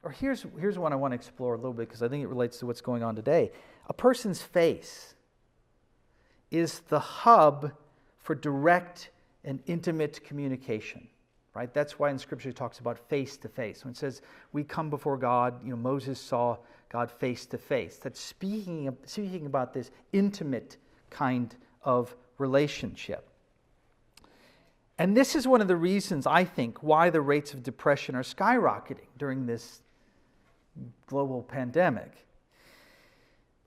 or here's one I want to explore a little bit because I think it relates to what's going on today. A person's face is the hub for direct and intimate communication, right? That's why in Scripture it talks about face to face. When it says we come before God, Moses saw God face to face. That's speaking about this intimate kind of relationship. And this is one of the reasons, I think, why the rates of depression are skyrocketing during this global pandemic.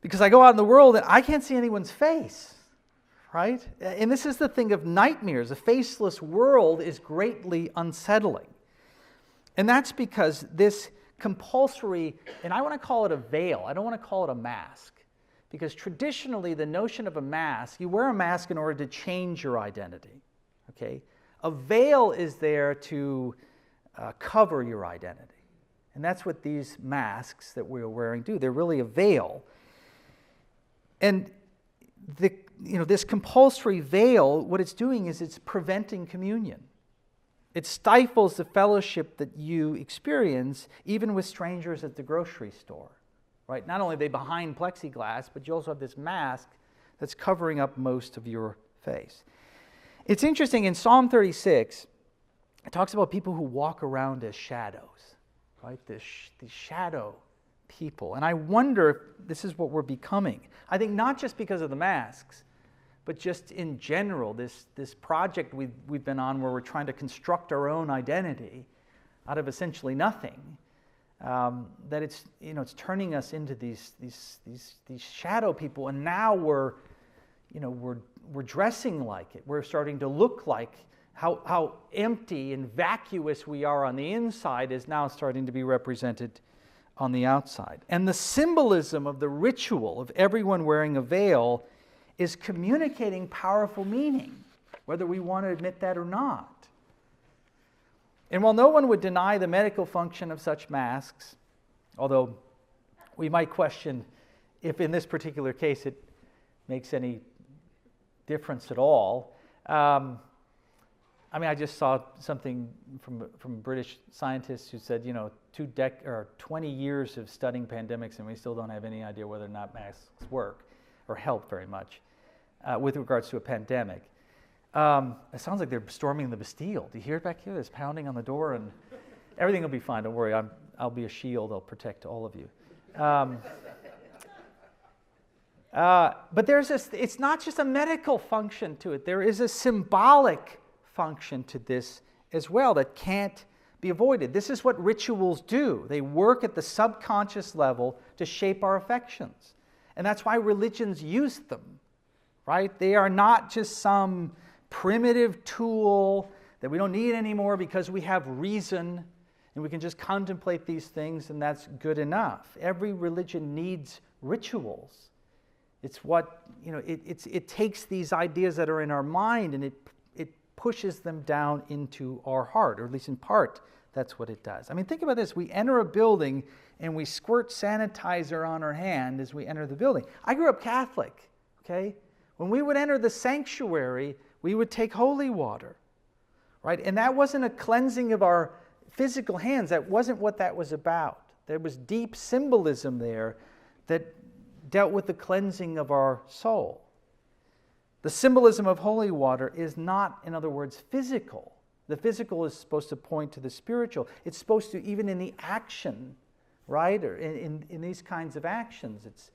Because I go out in the world and I can't see anyone's face, right? And this is the thing of nightmares. A faceless world is greatly unsettling. And that's because this compulsory, and I want to call it a veil, I don't want to call it a mask. Because traditionally, the notion of a mask, you wear a mask in order to change your identity, okay? A veil is there to cover your identity. And that's what these masks that we're wearing do. They're really a veil. And this compulsory veil, what it's doing is it's preventing communion. It stifles the fellowship that you experience even with strangers at the grocery store, right? Not only are they behind plexiglass, but you also have this mask that's covering up most of your face. It's interesting, in Psalm 36, it talks about people who walk around as shadows, right? These shadow people. And I wonder if this is what we're becoming. I think not just because of the masks, but just in general, this project we've been on where we're trying to construct our own identity out of essentially nothing, that it's turning us into these shadow people, and now we're dressing like it. We're starting to look like how empty and vacuous we are on the inside is now starting to be represented on the outside. And the symbolism of the ritual of everyone wearing a veil is communicating powerful meaning, whether we want to admit that or not. And while no one would deny the medical function of such masks, although we might question if in this particular case it makes any difference at all. I just saw something from British scientists who said, 20 years of studying pandemics and we still don't have any idea whether or not masks work or help very much with regards to a pandemic. It sounds like they're storming the Bastille. Do you hear it back here? There's pounding on the door, and everything will be fine. Don't worry. I'll be a shield. I'll protect all of you. But there's this, it's not just a medical function to it. There is a symbolic function to this as well that can't be avoided. This is what rituals do. They work at the subconscious level to shape our affections. And that's why religions use them, right? They are not just some primitive tool that we don't need anymore because we have reason and we can just contemplate these things and that's good enough. Every religion needs rituals. It's what, it takes these ideas that are in our mind and it pushes them down into our heart, or at least in part, that's what it does. Think about this. We enter a building and we squirt sanitizer on our hand as we enter the building. I grew up Catholic, okay? When we would enter the sanctuary, we would take holy water, right? And that wasn't a cleansing of our physical hands. That wasn't what that was about. There was deep symbolism there that dealt with the cleansing of our soul. The symbolism of holy water is not, in other words, physical. The physical is supposed to point to the spiritual. It's supposed to, even in the action, right, or in these kinds of actions, it's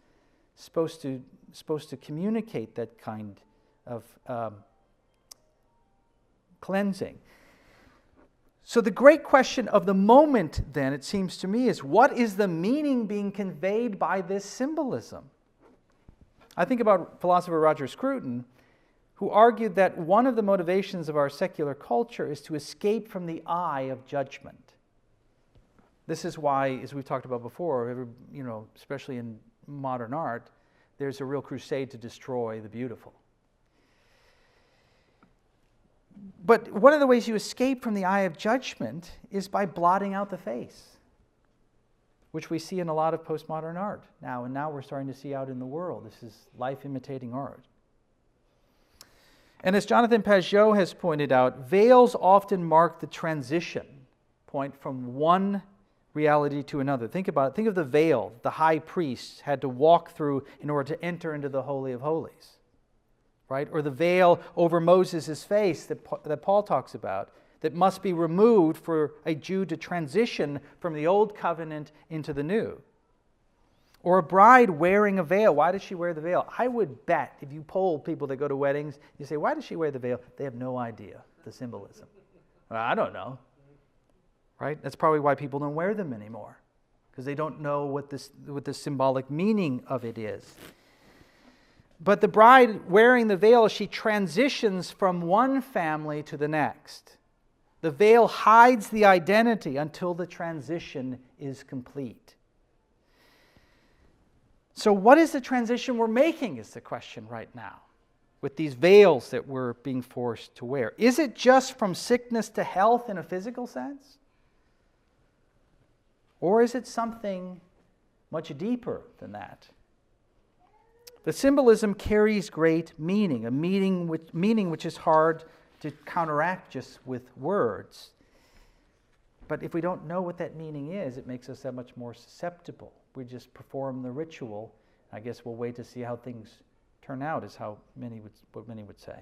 supposed to communicate that kind of cleansing. So the great question of the moment, then, it seems to me, is what is the meaning being conveyed by this symbolism? I think about philosopher Roger Scruton, who argued that one of the motivations of our secular culture is to escape from the eye of judgment. This is why, as we've talked about before, especially in modern art, there's a real crusade to destroy the beautiful. But one of the ways you escape from the eye of judgment is by blotting out the face, which we see in a lot of postmodern art now, and now we're starting to see out in the world. This is life imitating art. And as Jonathan Pageau has pointed out, veils often mark the transition point from one reality to another. Think about it. Think of the veil the high priest had to walk through in order to enter into the Holy of Holies. Right? Or the veil over Moses' face that Paul talks about, that must be removed for a Jew to transition from the old covenant into the new. Or a bride wearing a veil. Why does she wear the veil? I would bet, if you poll people that go to weddings, you say, why does she wear the veil? They have no idea the symbolism. Well, I don't know. Right? That's probably why people don't wear them anymore, because they don't know what the symbolic meaning of it is. But the bride wearing the veil, she transitions from one family to the next. The veil hides the identity until the transition is complete. So what is the transition we're making is the question right now, with these veils that we're being forced to wear. Is it just from sickness to health in a physical sense? Or is it something much deeper than that? The symbolism carries great meaning, a meaning which is hard to counteract just with words. But if we don't know what that meaning is, it makes us that much more susceptible. We just perform the ritual. I guess we'll wait to see how things turn out, is what many would say.